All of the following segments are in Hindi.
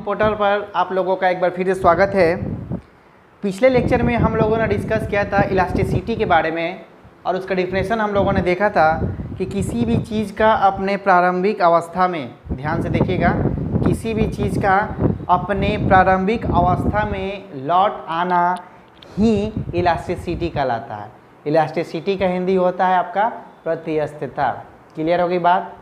पोर्टल पर आप लोगों का एक बार फिर से स्वागत है। पिछले लेक्चर में हम लोगों ने डिस्कस किया था इलास्टिसिटी के बारे में और उसका डिफिनेशन हम लोगों ने देखा था कि किसी भी चीज़ का अपने प्रारंभिक अवस्था में, ध्यान से देखिएगा, किसी भी चीज़ का अपने प्रारंभिक अवस्था में लौट आना ही इलास्टिसिटी कहलाता है। इलास्टिसिटी का हिंदी होता है आपका प्रतिस्थता। क्लियर होगी बात।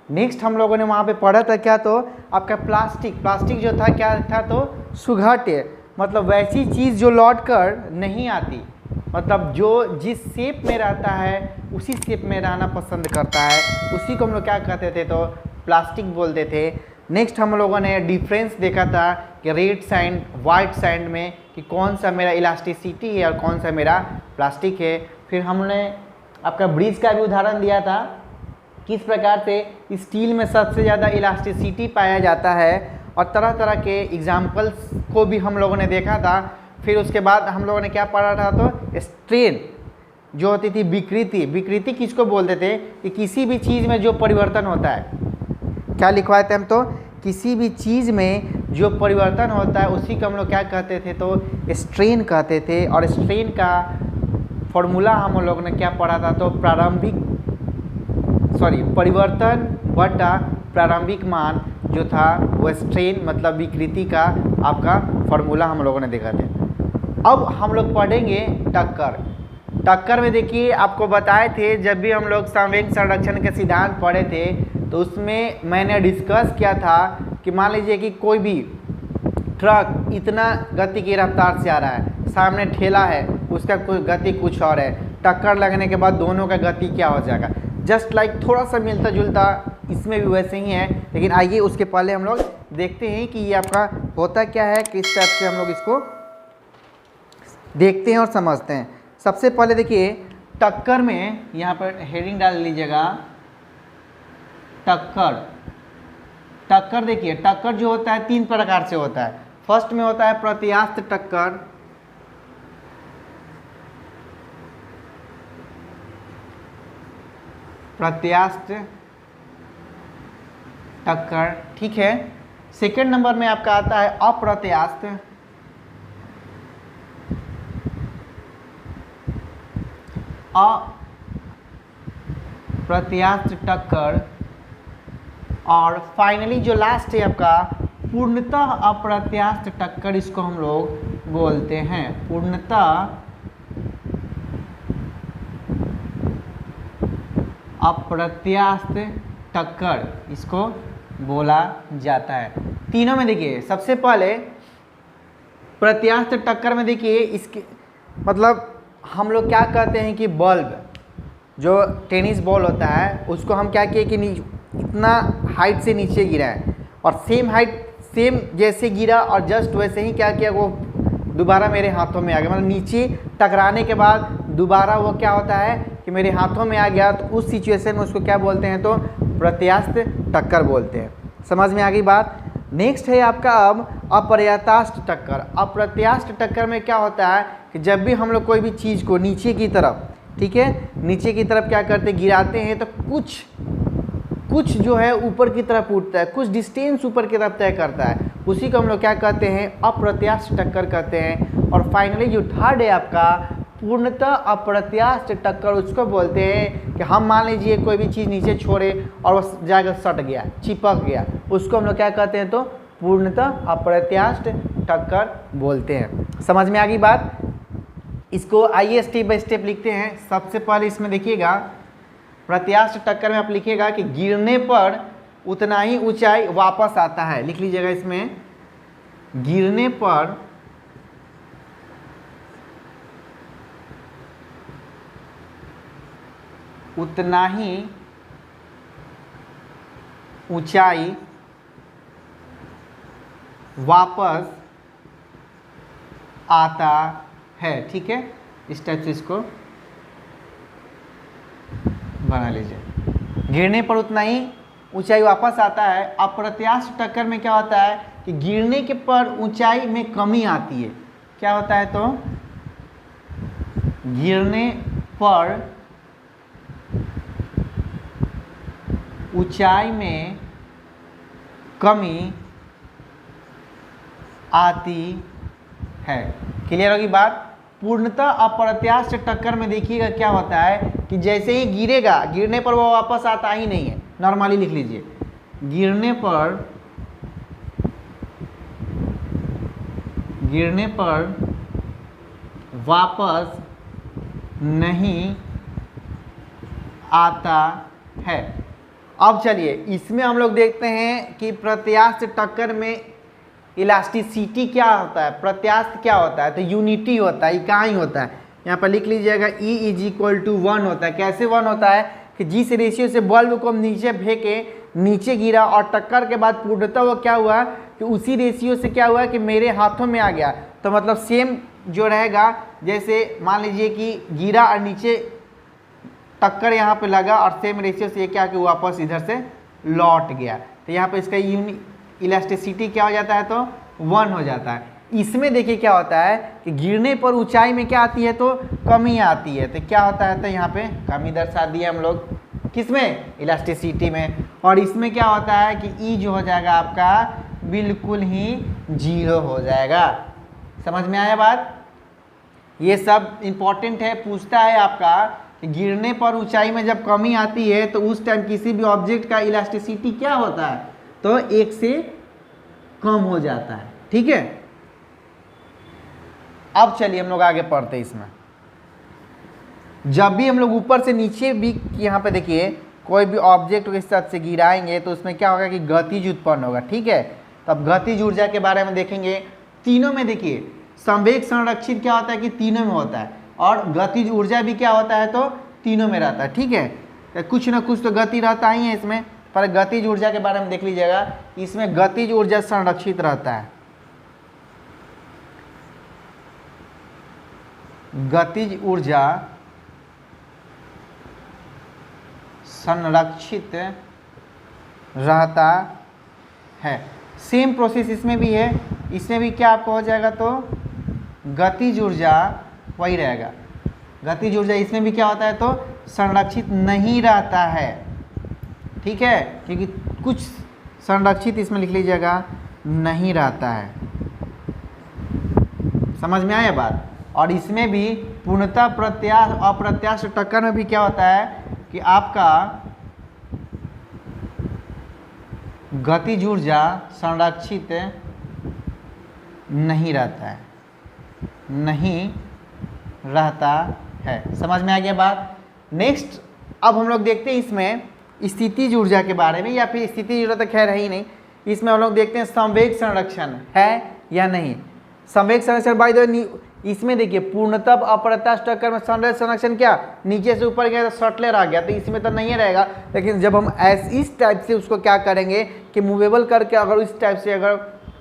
नेक्स्ट हम लोगों ने वहाँ पे पढ़ा था क्या, तो आपका प्लास्टिक जो था क्या था, तो सुघट्य, मतलब वैसी चीज़ जो लौट कर नहीं आती, मतलब जो जिस शेप में रहता है उसी शेप में रहना पसंद करता है, उसी को हम लोग क्या कहते थे, तो प्लास्टिक बोलते थे। नेक्स्ट हम लोगों ने डिफरेंस देखा था कि रेड सैंड वाइट सैंड में कि कौन सा मेरा इलास्टिसिटी है और कौन सा मेरा प्लास्टिक है। फिर हमने आपका ब्रिज का भी उदाहरण दिया था, किस प्रकार से स्टील में सबसे ज़्यादा इलास्टिसिटी पाया जाता है, और तरह तरह के एग्जाम्पल्स को भी हम लोगों ने देखा था। फिर उसके बाद हम लोगों ने क्या पढ़ा था, तो स्ट्रेन जो होती थी, विकृति किसको बोलते थे, कि किसी भी चीज़ में जो परिवर्तन होता है, क्या लिखवाए थे हम, तो किसी भी चीज़ में जो परिवर्तन होता है उसी को हम लोग क्या कहते थे, तो स्ट्रेन कहते थे। और स्ट्रेन का फॉर्मूला हम लोगों ने क्या पढ़ा था, तो परिवर्तन बटा प्रारंभिक मान जो था वो स्ट्रेन मतलब विकृति का आपका फॉर्मूला हम लोगों ने देखा था। अब हम लोग पढ़ेंगे टक्कर में देखिए, आपको बताए थे जब भी हम लोग संवेग संरक्षण के सिद्धांत पढ़े थे तो उसमें मैंने डिस्कस किया था कि मान लीजिए कि कोई भी ट्रक इतना गति की रफ्तार से आ रहा है, सामने ठेला है उसका गति कुछ और है, टक्कर लगने के बाद दोनों का गति क्या हो जाएगा। जस्ट लाइक थोड़ा सा मिलता जुलता इसमें भी वैसे ही है, लेकिन आइए उसके पहले हम लोग देखते हैं कि ये आपका होता क्या है, किस टाइप से हम लोग इसको देखते हैं और समझते हैं। सबसे पहले देखिए टक्कर में, यहाँ पर हेडिंग डाल लीजिएगा, टक्कर देखिए, टक्कर जो होता है तीन प्रकार से होता है। फर्स्ट में होता है प्रत्यास्थ टक्कर, ठीक है। सेकेंड नंबर में आपका आता है अप्रत्यास्थ, टक्कर, और फाइनली जो लास्ट है आपका पूर्णतः अप्रत्यास्थ टक्कर, इसको हम लोग बोलते हैं पूर्णतः अप्रत्यास्थ टक्कर, इसको बोला जाता है। तीनों में देखिए, सबसे पहले प्रत्यास्थ टक्कर में देखिए, इसके मतलब हम लोग क्या कहते हैं कि बल्ब जो टेनिस बॉल होता है उसको हम क्या किए कि इतना हाइट से नीचे गिरा है, और सेम हाइट सेम जैसे गिरा और जस्ट वैसे ही क्या किया, वो दोबारा मेरे हाथों में आ गया, मतलब नीचे टकराने के बाद दोबारा वो क्या होता है कि मेरे हाथों में आ गया, तो उस सिचुएशन में उसको क्या बोलते हैं, तो प्रत्यास्थ टक्कर बोलते हैं। समझ में आ गई बात। नेक्स्ट है आपका अब अप्रत्यास्थ टक्कर। अप्रत्यास्थ टक्कर में क्या होता है कि जब भी हम लोग कोई भी चीज़ को नीचे की तरफ, ठीक है, नीचे की तरफ क्या करते, गिराते हैं, तो कुछ जो है ऊपर की तरफ उठता है, कुछ डिस्टेंस ऊपर की तरफ तय करता है, उसी को हम लोग क्या कहते हैं, अप्रत्यास्थ टक्कर कहते हैं। और फाइनली जो थर्ड है आपका पूर्णतः अप्रत्यास्थ टक्कर, उसको बोलते हैं कि हम मान लीजिए कोई भी चीज़ नीचे छोड़े और वो जाकर सट गया, चिपक गया, उसको हम लोग क्या कहते हैं, तो पूर्णतः अप्रत्यास्थ टक्कर बोलते हैं। समझ में आ गई बात। इसको आइए स्टेप बाय स्टेप लिखते हैं। सबसे पहले इसमें देखिएगा, प्रत्यास्थ टक्कर में आप लिखिएगा कि गिरने पर उतना ही ऊंचाई वापस आता है। लिख लीजिएगा इसमें, गिरने पर उतना ही ऊंचाई वापस आता है। ठीक है, इस टाइप से इसको बना लीजिए। गिरने पर उतना ही ऊंचाई वापस आता है। अप्रत्यास्थ टक्कर में क्या होता है कि गिरने के पर ऊंचाई में कमी आती है। क्या होता है, तो गिरने पर ऊंचाई में कमी आती है। क्लियर होगी बात। पूर्णतः अप्रत्यास्थ टक्कर में देखिएगा क्या होता है कि जैसे ही गिरेगा, गिरने पर वो वापस आता ही नहीं है। नॉर्मली लिख लीजिए, गिरने पर वापस नहीं आता है। अब चलिए इसमें हम लोग देखते हैं कि प्रत्यास्थ टक्कर में इलास्टिसिटी क्या होता है, प्रत्यास्थ क्या होता है, तो यूनिटी होता है, इकाई होता है। यहाँ पर लिख लीजिएगा E = 1 होता है। कैसे 1 होता है कि जिस रेशियो से बल्ब को हम नीचे फेंके, नीचे गिरा और टक्कर के बाद पूर्णतः वो क्या हुआ कि उसी रेशियो से क्या हुआ कि मेरे हाथों में आ गया। तो मतलब सेम जो रहेगा, जैसे मान लीजिए कि गिरा और नीचे टक्कर यहाँ पे लगा और सेम रेशियो से ये क्या कि वापस इधर से लौट गया। तो यहाँ पे इसका इलास्टिसिटी क्या हो जाता है, तो 1 हो जाता है। इसमें देखिए क्या होता है कि गिरने पर ऊंचाई में क्या आती है, तो कमी आती है। तो क्या होता है, तो यहाँ पे कमी दर्शा दिए हम लोग, किसमें, इलास्टिसिटी में। और इसमें क्या होता है कि ई जो हो जाएगा आपका बिल्कुल ही 0 हो जाएगा। समझ में आया बात। ये सब इम्पोर्टेंट है, पूछता है आपका कि गिरने पर ऊंचाई में जब कमी आती है तो उस टाइम किसी भी ऑब्जेक्ट का इलास्टिसिटी क्या होता है, तो 1 से कम हो जाता है। ठीक है, अब चलिए हम लोग आगे पढ़ते हैं। इसमें जब भी हम लोग ऊपर से नीचे भी यहाँ पे देखिए कोई भी ऑब्जेक्ट को इस तरह से गिराएंगे तो उसमें क्या होगा कि गतिज उत्पन्न होगा। ठीक है, तो अब गतिज ऊर्जा के बारे में देखेंगे। तीनों में देखिए संवेग संरक्षित क्या होता है कि तीनों में होता है, और गतिज ऊर्जा भी क्या होता है, तो तीनों में रहता है। ठीक है, तो कुछ ना कुछ तो गति रहता ही है इसमें, पर गतिज ऊर्जा के बारे में देख लीजिएगा। इसमें गतिज ऊर्जा संरक्षित रहता है, गतिज ऊर्जा संरक्षित रहता है। सेम प्रोसेस इसमें भी है। इसमें भी क्या आपको हो जाएगा, तो गतिज ऊर्जा वही रहेगा। गतिज ऊर्जा इसमें भी क्या होता है, तो संरक्षित नहीं रहता है। ठीक है, क्योंकि कुछ संरक्षित इसमें लिख लीजिएगा नहीं रहता है। समझ में आया बात। और इसमें भी पूर्णतः अप्रत्यास्थ टक्कर में भी क्या होता है कि आपका गतिज ऊर्जा संरक्षित नहीं रहता है, नहीं रहता है। समझ में आ गया बात। नेक्स्ट अब हम लोग देखते हैं इसमें स्थितिज ऊर्जा के बारे में, या फिर स्थितिज ऊर्जा तो खैर है ही नहीं। इसमें हम लोग देखते हैं संवेग संरक्षण है या नहीं। संवेग संरक्षण बाय द वे इसमें देखिए पूर्णतः अप्रत्यास्थ टक्कर में संवेग संरक्षण क्या नीचे से ऊपर गया तो शटलर आ गया, तो इसमें तो नहीं रहेगा। लेकिन जब हम इस टाइप से उसको क्या करेंगे कि मूवेबल करके अगर इस टाइप से अगर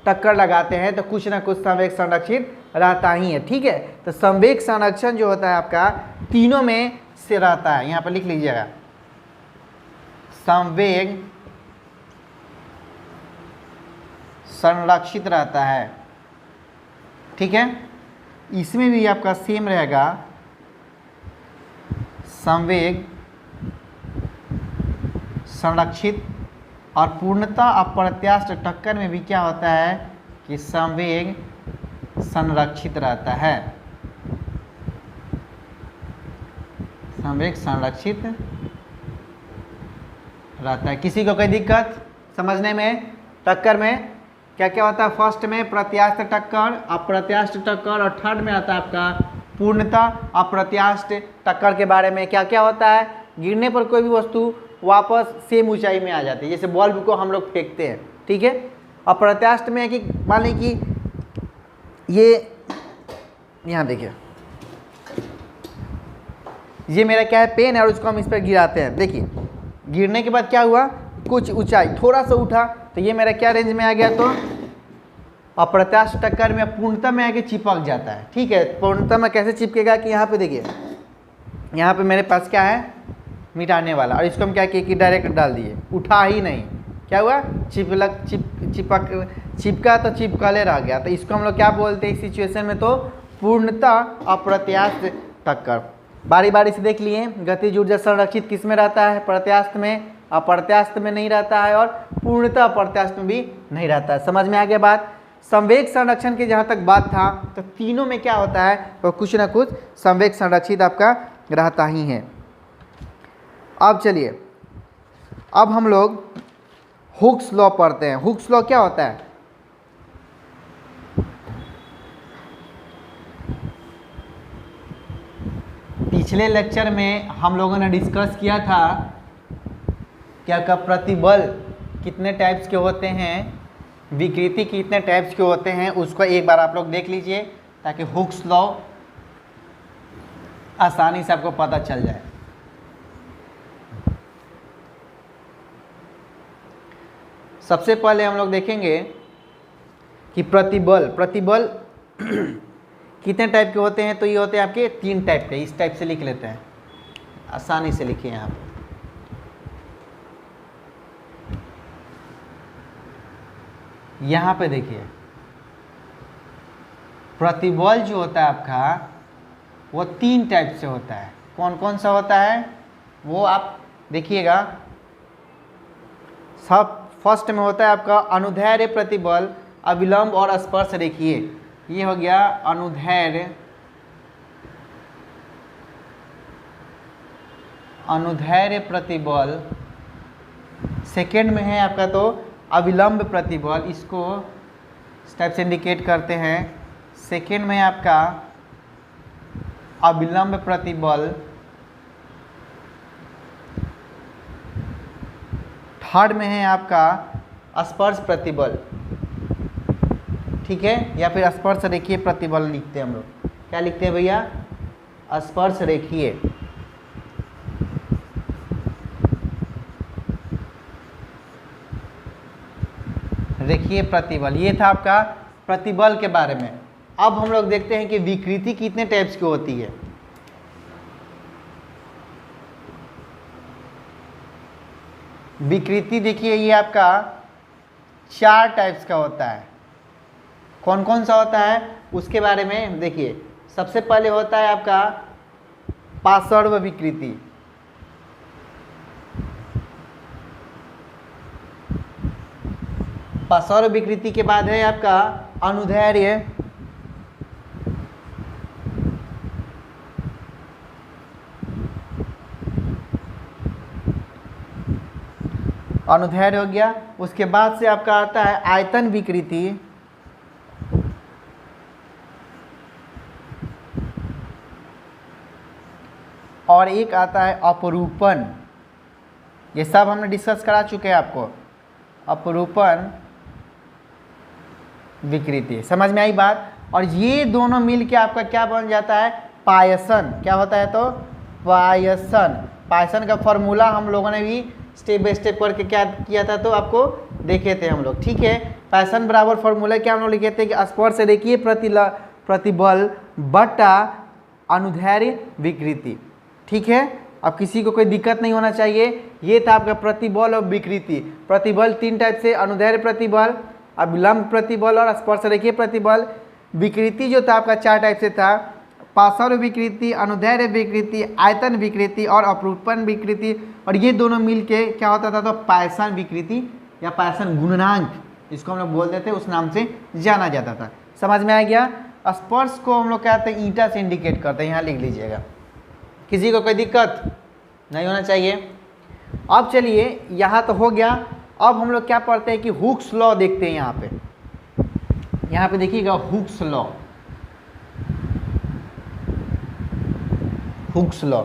टक्कर लगाते हैं तो कुछ ना कुछ संवेग संरक्षित रहता ही है। ठीक है, तो संवेग संरक्षण जो होता है आपका तीनों में से रहता है। यहाँ पर लिख लीजिएगा संवेग संरक्षित रहता है। ठीक है, इसमें भी आपका सेम रहेगा, संवेग संरक्षित। और पूर्णतः अप्रत्यास्थ टक्कर में भी क्या होता है कि संवेग संरक्षित रहता है, संवेग संरक्षित रहता है। किसी को कोई दिक्कत समझने में? टक्कर में क्या क्या होता है? फर्स्ट में प्रत्यास्थ टक्कर, अप्रत्यास्थ टक्कर, और थर्ड में आता है आपका पूर्णतः अप्रत्यास्थ टक्कर के बारे में क्या क्या होता है। गिरने पर कोई भी वस्तु वापस सेम ऊंचाई में आ जाती है, जैसे बल्ब को हम लोग फेंकते हैं। ठीक है, अप्रत्यास्थ में है कि मान ली कि ये यहाँ देखिए ये मेरा क्या है पेन है और उसको हम इस पर गिराते हैं। देखिए गिरने के बाद क्या हुआ, कुछ ऊंचाई थोड़ा सा उठा तो ये मेरा क्या रेंज में आ गया, तो अप्रत्यास्थ टक्कर में पूर्णतः में आके चिपक जाता है। ठीक है, पूर्णतः में कैसे चिपकेगा कि यहाँ पे देखिए यहाँ पे मेरे पास क्या है मिटाने वाला, और इसको हम क्या किए कि डायरेक्ट डाल दिए, उठा ही नहीं। क्या हुआ, चिपका तो चिपकले रह गया। तो इसको हम लोग क्या बोलते हैं इस सिचुएशन में, तो पूर्णतः अप्रत्यास्थ टक्कर। बारी बारी से देख लिए, गतिज ऊर्जा संरक्षित किस में रहता है, प्रत्यास्थ में, अप्रत्यास्थ में नहीं रहता है, और पूर्णतः अप्रत्यास्थ में भी नहीं रहता है। समझ में आ गया बात। संवेग संरक्षण की जहाँ तक बात था तो तीनों में क्या होता है तो कुछ ना कुछ संवेग संरक्षित आपका रहता ही है। अब चलिए, अब हम लोग हुक्स लॉ पढ़ते हैं। हुक्स लॉ क्या होता है? पिछले लेक्चर में हम लोगों ने डिस्कस किया था क्या का प्रतिबल कितने टाइप्स के होते हैं, विकृति कितने टाइप्स के होते हैं, उसको एक बार आप लोग देख लीजिए ताकि हुक्स लॉ आसानी से आपको पता चल जाए। सबसे पहले हम लोग देखेंगे कि प्रतिबल कितने टाइप के होते हैं। तो ये होते हैं आपके 3 टाइप के। इस टाइप से लिख लेते हैं, आसानी से लिखिए यहाँ पे। यहाँ पे देखिए, प्रतिबल जो होता है आपका वो 3 टाइप से होता है। कौन कौन सा होता है वो आप देखिएगा। सब फर्स्ट में होता है आपका अनुदैर्ध्य प्रतिबल, अविलंब और स्पर्श रेखीय। ये हो गया अनुदैर्ध्य प्रतिबल। सेकेंड में है आपका तो अविलंब प्रतिबल, इसको इस टाइप से इंडिकेट करते हैं। सेकेंड में है आपका अविलंब प्रतिबल। थर्ड में है आपका स्पर्श प्रतिबल, ठीक है, या फिर स्पर्श रेखीय प्रतिबल लिखते हैं हम लोग। क्या लिखते हैं भैया? स्पर्श रेखीय। रेखीय प्रतिबल, ये था आपका प्रतिबल के बारे में। अब हम लोग देखते हैं कि विकृति कितने टाइप्स की होती है। विकृति देखिए, ये आपका 4 टाइप्स का होता है। कौन कौन सा होता है उसके बारे में देखिए। सबसे पहले होता है आपका पार्श्व विकृति। पार्श्व विकृति के बाद है आपका अनुदैर्ध्य। अनुदैर्ध्य हो गया। उसके बाद से आपका आता है आयतन विकृति। और एक आता है अपरूपण। ये सब हमने डिस्कस करा चुके हैं आपको। अपरूपण विकृति, समझ में आई बात? और ये दोनों मिल के आपका क्या बन जाता है? पायसन। क्या होता है तो? पायसन। पायसन का फॉर्मूला हम लोगों ने भी स्टेप बाय स्टेप करके क्या किया था तो आपको देखे थे हम लोग, ठीक है। पायसन बराबर फॉर्मूला क्या हम लोग लिखे थे कि स्पर्श रेखीय प्रतिबल बटा अनुदैर्ध्य विकृति, ठीक है। अब किसी को कोई दिक्कत नहीं होना चाहिए। ये था आपका प्रतिबल और विकृति। प्रतिबल 3 टाइप से, अनुदैर्ध्य प्रतिबल, अविलंब प्रतिबल और स्पर्श रेखीय प्रतिबल। विकृति जो था आपका 4 टाइप से था, पार्श्व विकृति, अनुदैर्ध्य विकृति, आयतन विकृति और अपरूपण विकृति। और ये दोनों मिलके क्या होता था तो पायसन विकृति या पायसन गुणनांक, इसको हम लोग बोलते थे, उस नाम से जाना जाता था। समझ में आ गया? स्पर्श को हम लोग क्या कहते हैं? ईंटा से इंडिकेट करते हैं, यहाँ लिख लीजिएगा। किसी को कोई दिक्कत नहीं होना चाहिए। अब चलिए, यहाँ तो हो गया। अब हम लोग क्या पढ़ते हैं कि हुक्स लॉ देखते हैं। यहाँ पे देखिएगा हुक्स लॉ। हुक्स लॉ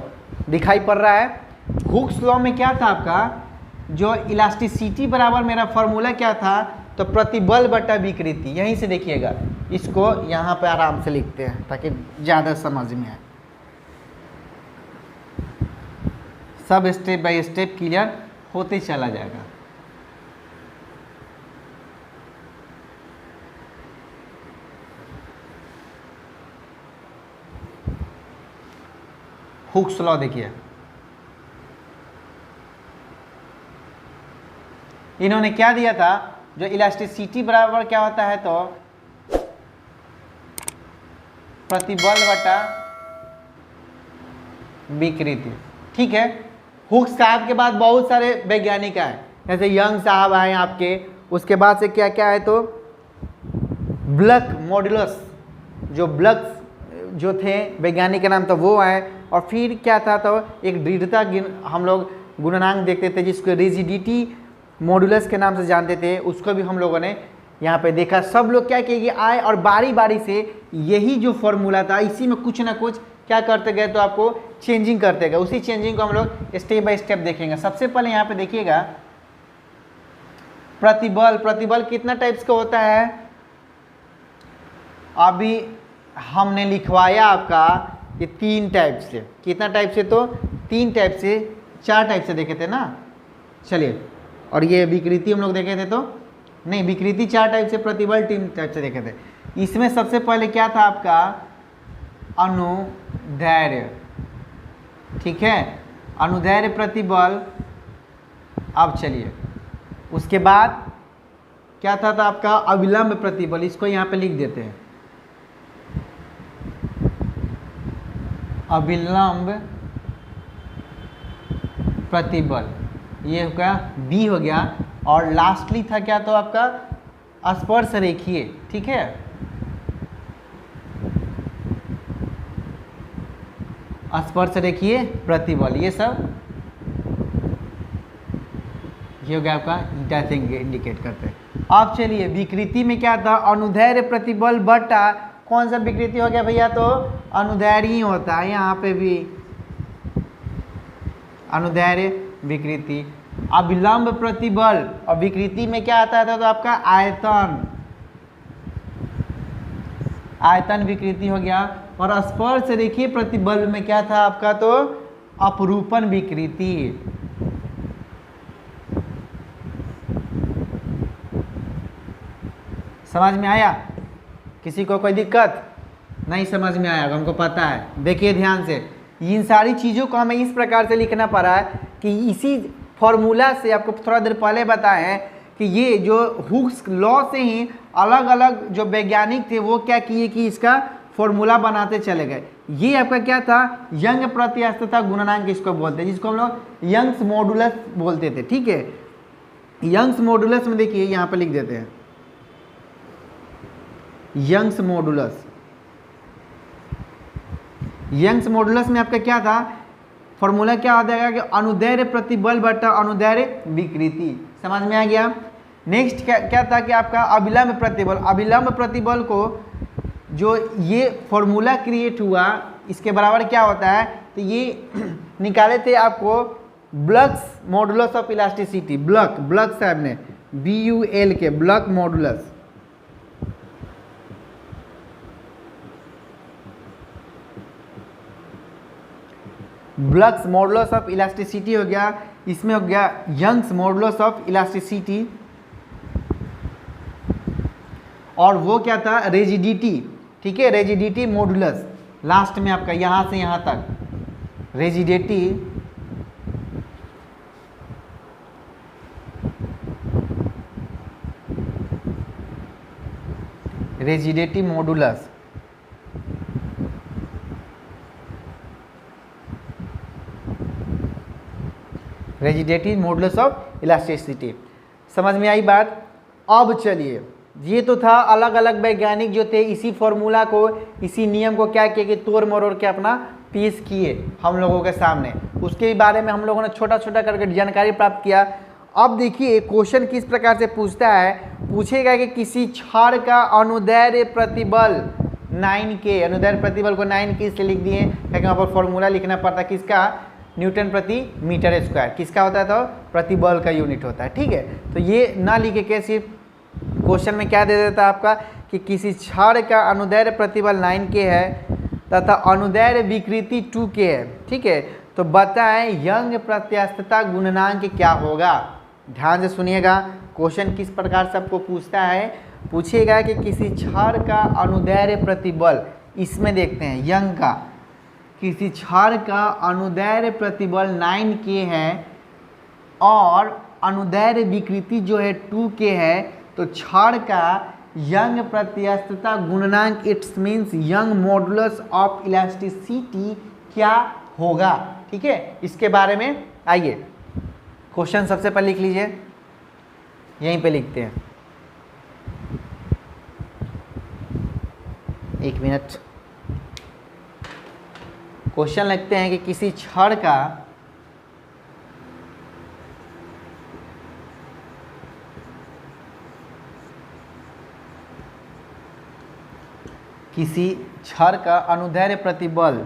दिखाई पड़ रहा है। हुक्स लॉ में क्या था आपका, जो इलास्टिसिटी बराबर मेरा फॉर्मूला क्या था तो प्रतिबल बटा विकृति। यहीं से देखिएगा, इसको यहाँ पे आराम से लिखते हैं ताकि ज़्यादा समझ में आए। सब स्टेप बाय स्टेप क्लियर होते चला जाएगा। हुक्स लॉ देखिए, इन्होंने क्या दिया था, जो इलास्टिसिटी बराबर क्या होता है तो प्रतिबल बटा विकृति, ठीक है। हुक्स साहब के बाद बहुत सारे वैज्ञानिक आए, जैसे यंग साहब आए आपके। उसके बाद से क्या क्या है तो ब्लक मॉडुलस, जो ब्लक जो थे वैज्ञानिक का नाम था वो आए। और फिर क्या था तो एक दृढ़ता हम लोग गुणनांक देखते थे जिसको रिजिडिटी मॉडुलस के नाम से जानते थे, उसको भी हम लोगों ने यहाँ पे देखा। सब लोग क्या किए आए और बारी बारी से यही जो फॉर्मूला था इसी में कुछ ना कुछ क्या करते गए तो आपको चेंजिंग करते गए। उसी चेंजिंग को हम लोग स्टेप बाय स्टेप देखेंगे। सबसे पहले यहाँ पे देखिएगा प्रतिबल। प्रतिबल कितना टाइप्स का होता है, अभी हमने लिखवाया आपका ये 3 टाइप से। कितना टाइप से तो 3 टाइप से, 4 टाइप से देखे थे ना। चलिए, और ये विकृति हम लोग देखे थे तो नहीं, विकृति 4 टाइप से, प्रतिबल 3 टाइप से देखे थे। इसमें सबसे पहले क्या था आपका अनुदैर्ध्य, ठीक है, अनुदैर्ध्य प्रतिबल। अब चलिए उसके बाद क्या था आपका अविलंब प्रतिबल, इसको यहाँ पे लिख देते हैं अविलंब प्रतिबल, ये हो गया बी हो गया। और लास्टली था क्या तो आपका स्पर्श रेखीय, ठीक है, स्पर्श रेखीय प्रतिबल, ये सब ये हो गया आपका ईटा से इंडिकेट करते हैं। अब चलिए विकृति में क्या था अनुदैर्ध्य प्रतिबल बटा कौन सा विकृति हो गया भैया तो अनुदैर्ध्य ही होता है, यहाँ पे भी अनुदैर्ध्य विकृति। अविलंब प्रतिबल और विकृति में क्या आता था तो आपका आयतन, आयतन विकृति हो गया। और स्पर्श रेखीय प्रतिबल में क्या था आपका तो अपरूपण विकृति। समझ में आया? किसी को कोई दिक्कत नहीं समझ में आया? हमको पता है। देखिए ध्यान से, इन सारी चीज़ों को हमें इस प्रकार से लिखना पड़ा है कि इसी फॉर्मूला से आपको थोड़ा देर पहले बताए हैं कि ये जो हुक्स लॉ से ही अलग अलग जो वैज्ञानिक थे वो क्या किए कि इसका फॉर्मूला बनाते चले गए। ये आपका क्या था यंग प्रत्यास्थता गुणनांक इसको बोलते हैं, जिसको हम लोग यंग्स मॉडुलस बोलते थे, ठीक है। यंग्स मॉडुलस में देखिए यहाँ पे लिख देते हैं यंग्स मॉडुलस। यंग्स मॉडुलस में आपका क्या था फॉर्मूला क्या आ जाएगा कि अनुदैर्ध्य प्रतिबल बटा अनुदैर्ध्य विकृति। समझ में आ गया? नेक्स्ट क्या था कि आपका अविलंब प्रतिबल। अविलंब प्रतिबल को जो ये फॉर्मूला क्रिएट हुआ इसके बराबर क्या होता है तो ये निकाले थे आपको blocks modulus of elasticity. Block साहब ने BUL के block modulus, blocks modulus of elasticity हो गया। इसमें हो गया यंग्स मॉडुलस ऑफ इलास्टिसिटी, और वो क्या था रेजिडिटी, ठीक है, रेजिडिटी मॉडुलस। लास्ट में आपका यहाँ से यहाँ तक rigidity modulus. Rigidity modulus of elasticity. समझ में आई बात? अब चलिए, ये तो था अलग अलग वैज्ञानिक जो थे इसी फॉर्मूला को, इसी नियम को क्या किए कि तोड़ मरोड़ के अपना पेश किए हम लोगों के सामने। उसके बारे में हम लोगों ने छोटा छोटा करके जानकारी प्राप्त किया। अब देखिए क्वेश्चन किस प्रकार से पूछता है, पूछेगा कि किसी छड़ का अनुदैर्ध्य प्रतिबल 9K, अनुदैर्ध्य प्रतिबल को 9K से लिख दिए, क्योंकि वहाँ पर फॉर्मूला लिखना पड़ता किसका न्यूटन प्रति मीटर स्क्वायर, किसका होता है तो प्रतिबल का यूनिट होता है, ठीक है। तो ये ना लिखे के सिर्फ क्वेश्चन में क्या दे देता है आपका कि किसी छड़ का अनुदैर्ध्य प्रतिबल 9K है तथा अनुदैर्ध्य विकृति 2K है, ठीक है। तो बताएं यंग प्रत्यास्थता गुणनांक क्या होगा। ध्यान से सुनिएगा, क्वेश्चन किस प्रकार से आपको पूछता है, पूछेगा कि किसी छड़ का अनुदैर्ध्य प्रतिबल, इसमें देखते हैं यंग का, किसी छड़ का अनुदैर्ध्य प्रतिबल 9K है और अनुदैर्ध्य विकृति जो है 2K है, तो छड़ का यंग प्रत्यास्थता गुणनांक it's means Young modulus of elasticity क्या होगा, ठीक है। इसके बारे में आइए क्वेश्चन सबसे पहले लिख लीजिए, यहीं पे लिखते हैं एक मिनट। क्वेश्चन लिखते हैं कि किसी छड़ का अनुदैर्ध्य प्रतिबल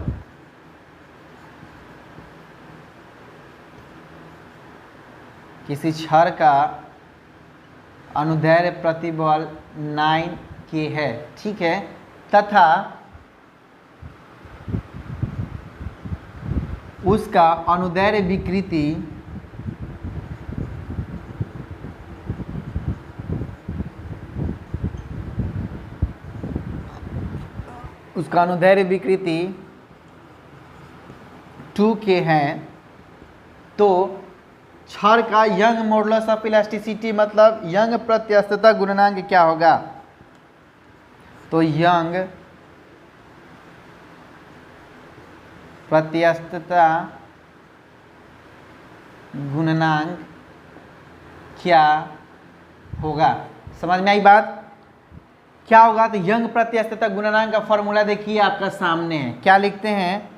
अनुदैर्ध्य प्रतिबल 9K है, ठीक है, तथा उसका अनुदैर्ध्य विकृति उसका अनुदैर्ध्य विकृति 2K है, तो छड़ का यंग मॉडुलस ऑफ इलास्टिसिटी मतलब यंग प्रत्यास्थता गुणनांक क्या होगा? तो यंग प्रत्यास्थता गुणनांक क्या होगा? समझ में आई बात? क्या होगा? तो यंग प्रत्यास्थता गुणनांक का फॉर्मूला देखिए आपका सामने है। क्या लिखते हैं?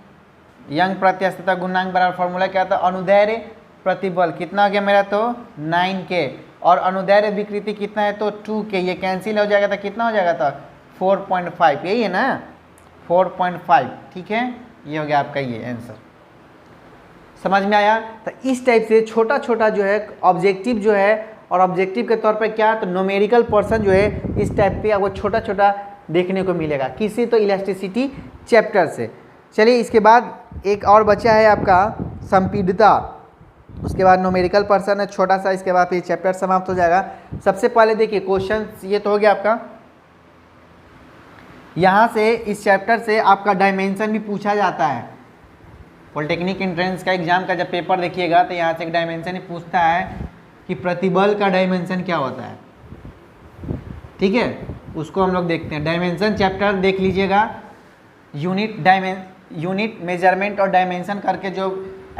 यंग प्रत्यास्थता गुणनांक बराबर फॉर्मूला क्या था? अनुदैर्ध्य प्रतिबल कितना हो गया मेरा? तो 9K, और अनुदैर्ध्य विकृति कितना है? तो 2K। ये कैंसिल हो जाएगा तो कितना हो जाएगा? था 4.5, यही है ना, 4.5, ठीक है। ये हो गया आपका ये आंसर। समझ में आया? तो इस टाइप से छोटा छोटा जो है ऑब्जेक्टिव जो है, और ऑब्जेक्टिव के तौर पर क्या, तो न्यूमेरिकल पर्सन जो है इस टाइप पे आपको छोटा छोटा देखने को मिलेगा। किसी तो इलास्टिसिटी चैप्टर से। चलिए इसके बाद एक और बचा है आपका संपीड़ितता, उसके बाद न्यूमेरिकल पर्सन है छोटा सा, इसके बाद फिर चैप्टर समाप्त हो जाएगा। सबसे पहले देखिए क्वेश्चन ये तो हो गया आपका, यहाँ से इस चैप्टर से आपका डायमेंशन भी पूछा जाता है। पॉलिटेक्निक एंट्रेंस का एग्जाम का जब पेपर देखिएगा तो यहाँ से एक डायमेंशन ही पूछता है कि प्रतिबल का डायमेंशन क्या होता है, ठीक है, उसको हम लोग देखते हैं। डायमेंशन चैप्टर देख लीजिएगा, यूनिट मेजरमेंट और डायमेंशन करके जो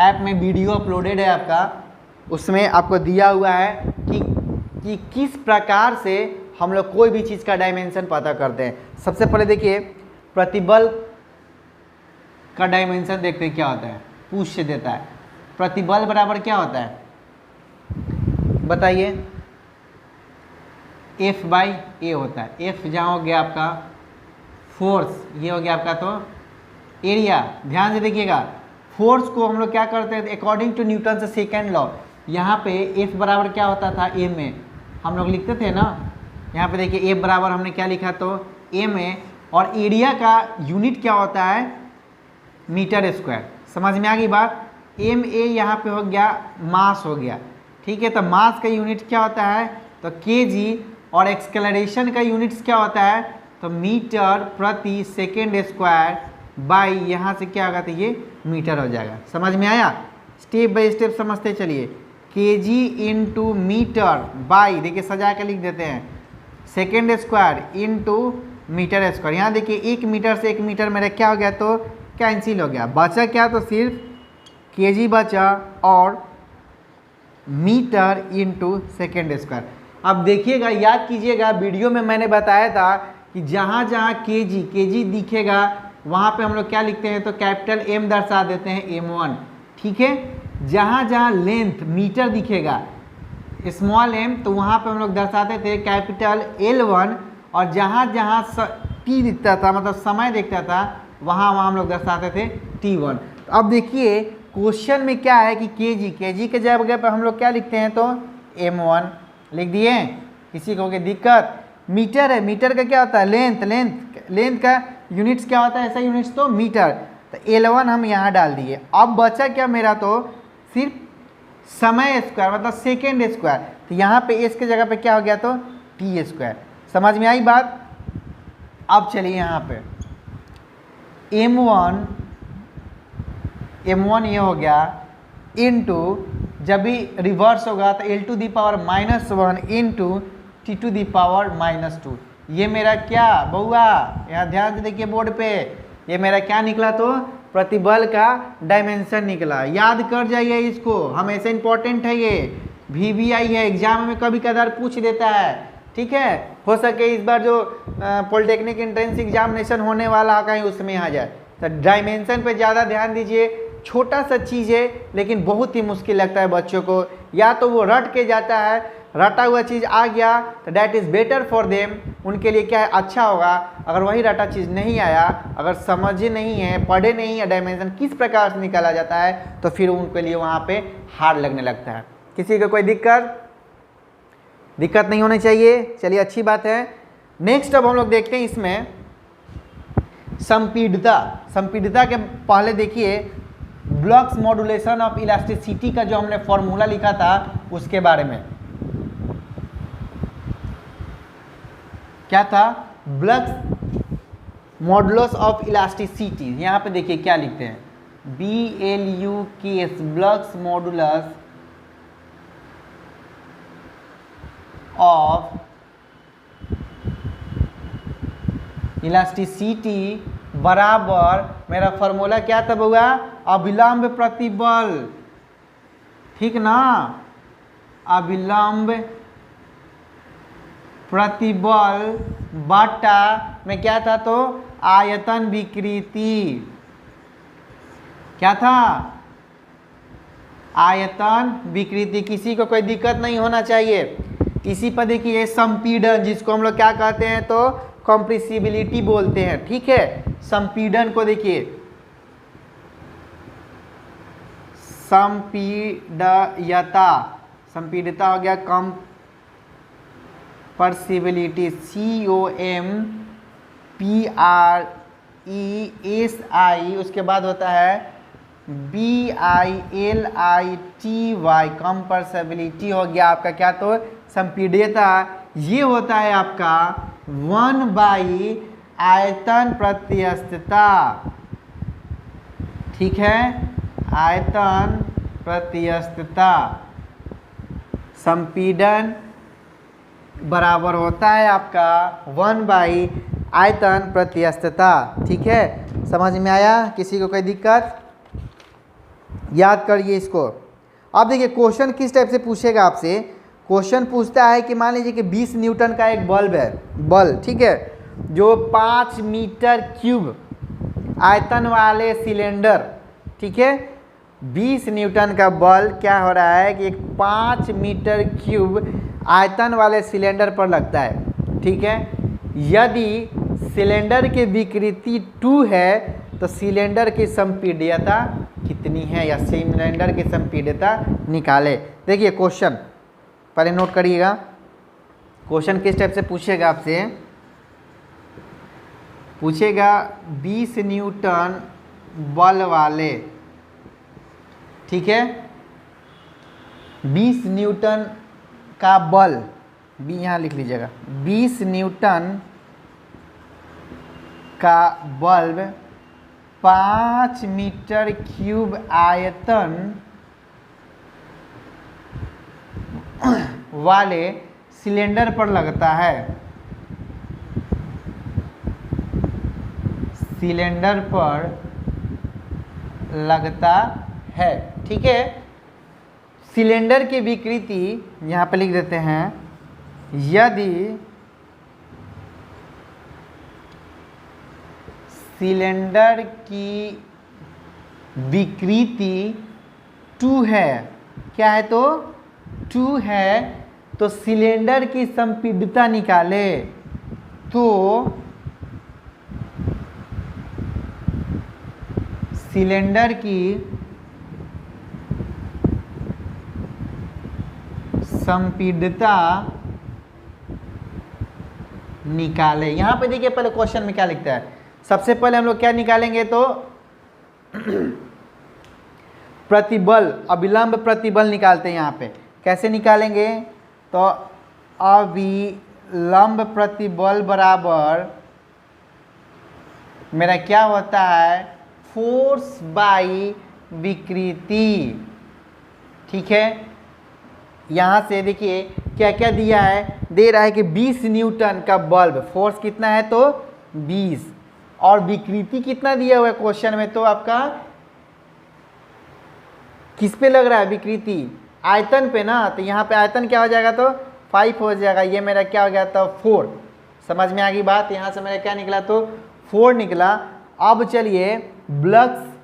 ऐप में वीडियो अपलोडेड है आपका, उसमें आपको दिया हुआ है कि किस प्रकार से हम लोग कोई भी चीज़ का डायमेंशन पता करते हैं। सबसे पहले देखिए प्रतिबल का डायमेंशन देखते हैं क्या होता है, पूछ से देता है। प्रतिबल बराबर क्या होता है बताइए? F/A होता है। F जहाँ हो गया आपका फोर्स, ये हो गया आपका तो एरिया। ध्यान से देखिएगा, फोर्स को हम लोग क्या करते हैं अकॉर्डिंग टू न्यूटन से सेकेंड लॉ। यहाँ पे F बराबर क्या होता था? A में हम लोग लिखते थे ना, यहाँ पे देखिए F बराबर हमने क्या लिखा? तो A में, और एरिया का यूनिट क्या होता है? Metre square. समझ में आ गई बात? MA यहाँ पे हो गया मास हो गया, ठीक है। तो मास का यूनिट क्या होता है? तो kg, और एक्सेलरेशन का यूनिट्स क्या होता है? तो मीटर प्रति सेकेंड स्क्वायर बाई, यहाँ से क्या होगा? तो ये मीटर हो जाएगा। समझ में आया? स्टेप बाय स्टेप समझते चलिए। kg इंटू मीटर बाई, देखिए सजा के लिख देते हैं, second square into metre square. यहाँ देखिए 1 मीटर से 1 मीटर मेरा क्या हो गया? तो कैंसिल हो गया, बचा क्या? तो सिर्फ kg बचा और मीटर इंटू सेकेंड स्क्वायर। अब देखिएगा, याद कीजिएगा, वीडियो में मैंने बताया था कि जहाँ जहाँ kg दिखेगा वहाँ पे हम लोग क्या लिखते हैं? तो कैपिटल M दर्शा देते हैं, M1, ठीक है। जहाँ जहाँ लेंथ मीटर दिखेगा स्मॉल m, तो वहाँ पे हम लोग दर्शाते थे कैपिटल L1, और जहाँ जहाँ t दिखता था मतलब समय दिखता था वहाँ हम लोग दर्शाते थे T1। तो अब देखिए क्वेश्चन में क्या है कि kg के जगह पर हम लोग क्या लिखते हैं? तो M1 लिख दिए। किसी को कोई दिक्कत? मीटर है, मीटर का क्या होता है? लेंथ का यूनिट्स क्या होता है? ऐसा यूनिट्स तो मीटर। तो L1 हम यहाँ डाल दिए। अब बचा क्या मेरा? तो सिर्फ समय स्क्वायर मतलब सेकेंड स्क्वायर। तो यहाँ पे इस के जगह पे क्या हो गया? तो टी स्क्वायर। समझ में आई बात? अब चलिए यहाँ पे M1 ये हो गया इंटू, जब भी रिवर्स होगा तो L⁻⁻1 इंटू T⁻⁻2। ये मेरा क्या बउआ? यहाँ ध्यान से देखिए बोर्ड पे, ये मेरा क्या निकला? तो प्रतिबल का डायमेंशन निकला। याद कर जाइए इसको, हमेशा इंपॉर्टेंट है ये, VBI है, एग्जाम में कभी कदार पूछ देता है, ठीक है, हो सके इस बार जो पॉलिटेक्निक एंट्रेंस एग्जामिनेशन होने वाला कहीं उसमें आ जाए। तो डायमेंशन पे ज़्यादा ध्यान दीजिए, छोटा सा चीज़ है लेकिन बहुत ही मुश्किल लगता है बच्चों को, या तो वो रट के जाता है, रटा हुआ चीज़ आ गया तो that is better for them, उनके लिए क्या है अच्छा होगा। अगर वही रटा चीज़ नहीं आया, अगर समझे नहीं है, पढ़े नहीं है डायमेंशन किस प्रकार से निकाला जाता है, तो फिर उनके लिए वहाँ पे हार्ड लगने लगता है। किसी को कोई दिक्कत नहीं होनी चाहिए, चलिए अच्छी बात है। नेक्स्ट अब हम लोग देखते हैं इसमें संपीड़ितता के पहले देखिए ब्लॉक्स मॉड्यूलेशन ऑफ इलास्टिसिटी का जो हमने फॉर्मूला लिखा था उसके बारे में। क्या था? Blocks modulus of elasticity. यहाँ पे देखिए क्या लिखते हैं, BLUKS blocks modulus of elasticity बराबर, मेरा फॉर्मूला क्या था बउआ? अभिलंब प्रतिबल, ठीक ना, अभिलंब प्रतिबल बटा में क्या था तो आयतन विकृति। क्या था? आयतन विकृति। किसी को कोई दिक्कत नहीं होना चाहिए। इसी पर देखिए संपीड़न, जिसको हम लोग क्या कहते हैं तो कंप्रेसिबिलिटी बोलते हैं, ठीक है। संपीड़न को देखिए, संपीडयता, संपीड़िता हो गया कंप्रेसिबिलिटी, COMPRESI, उसके बाद होता है BILITY, कंप्रेसिबिलिटी हो गया आपका क्या तो संपीड्यता। ये होता है आपका 1/, आयतन प्रत्यस्तता, ठीक है, आयतन प्रत्यस्तता। संपीड़न बराबर होता है आपका 1/, आयतन प्रत्यस्तता, ठीक है। समझ में आया? किसी को कोई दिक्कत? याद करिए इसको। अब देखिए क्वेश्चन किस टाइप से पूछेगा आपसे। क्वेश्चन पूछता है कि मान लीजिए कि 20 न्यूटन का एक बल्ब है, ठीक है, जो 5 मीटर क्यूब आयतन वाले सिलेंडर, ठीक है, 20 न्यूटन का बल्ब क्या हो रहा है कि एक 5 मीटर क्यूब आयतन वाले सिलेंडर पर लगता है, ठीक है। यदि सिलेंडर की विकृति 2 है तो सिलेंडर की संपीड्यता कितनी है, या सिलेंडर की संपीड्यता निकाले। देखिए क्वेश्चन पहले नोट करिएगा, क्वेश्चन किस टाइप से पूछेगा आपसे। पूछेगा 20 न्यूटन बल वाले, ठीक है, 20 न्यूटन का बल, भी यहाँ लिख लीजिएगा, 20 न्यूटन का बल्ब 5 मीटर क्यूब आयतन वाले सिलेंडर पर लगता है, सिलेंडर पर लगता है, ठीक है। सिलेंडर की विकृति यहाँ पे लिख देते हैं, यदि सिलेंडर की विकृति 2 है, क्या है तो 2 है, तो सिलेंडर की संपीड्यता निकाले। तो सिलेंडर की संपीड्यता निकाले। यहाँ पे देखिए पहले क्वेश्चन में क्या लिखता है। सबसे पहले हम लोग क्या निकालेंगे तो प्रतिबल, अभिलंब प्रतिबल निकालते हैं। यहाँ पे कैसे निकालेंगे तो अभिलंब प्रतिबल बराबर मेरा क्या होता है, फोर्स बाई विकृति, ठीक है। यहाँ से देखिए क्या क्या दिया है, दे रहा है कि 20 न्यूटन का बल्ब, फोर्स कितना है तो 20, और विकृति कितना दिया हुआ है क्वेश्चन में, तो आपका किस पे लग रहा है विकृति, आयतन पे ना। तो यहाँ पे आयतन क्या हो जाएगा तो 5 हो जाएगा, ये मेरा क्या हो गया था 4। समझ में आ गई बात, यहाँ से मेरा क्या निकला तो 4 निकला। अब चलिए ब्लक्स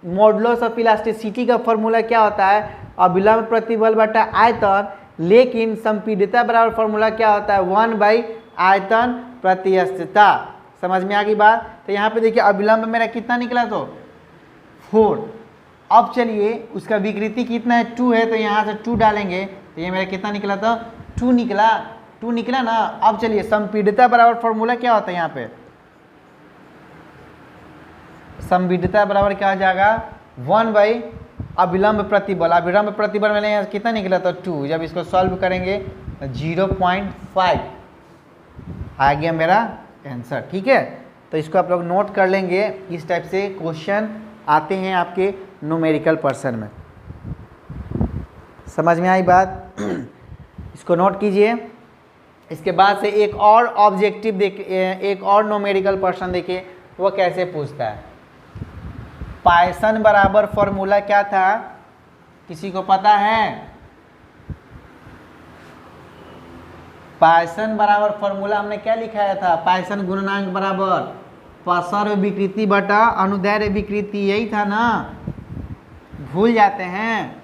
मॉडुलस ऑफ इलास्टिसिटी का फॉर्मूला क्या होता है, अभिलंब प्रतिबल बटा आयतन, लेकिन संपीड़ितता बराबर फॉर्मूला क्या होता है 1 आयतन प्रतिस्थता। समझ में आ गई बात। तो यहाँ पे देखिए अभिलंब मेरा कितना निकला तो 4। अब चलिए उसका विकृति कितना है 2 है, तो यहाँ से 2 डालेंगे तो ये मेरा कितना निकला था 2 निकला, 2 निकला ना। अब चलिए संपीड़ितता बराबर फॉर्मूला क्या होता है, यहाँ पे संपीड़ितता बराबर क्या हो जाएगा 1 अभिलंब प्रतिबल। अभिलंब प्रतिबल मैंने यहाँ कितना निकला था 2, जब इसको सॉल्व करेंगे 0.5 आ गया मेरा आंसर। ठीक है, तो इसको आप लोग नोट कर लेंगे, इस टाइप से क्वेश्चन आते हैं आपके न्यूमेरिकल पर्सन में। समझ में आई बात, इसको नोट कीजिए। इसके बाद से एक और ऑब्जेक्टिव देखिए, एक और न्यूमेरिकल पर्सन देखिए वो कैसे पूछता है। पाइसन बराबर फॉर्मूला क्या था, किसी को पता है? पाइसन बराबर फॉर्मूला हमने क्या लिखाया था, पाइसन गुणनांक बराबर पार्श्व विकृति बटा अनुदैर्ध्य विकृति, यही था ना, भूल जाते हैं।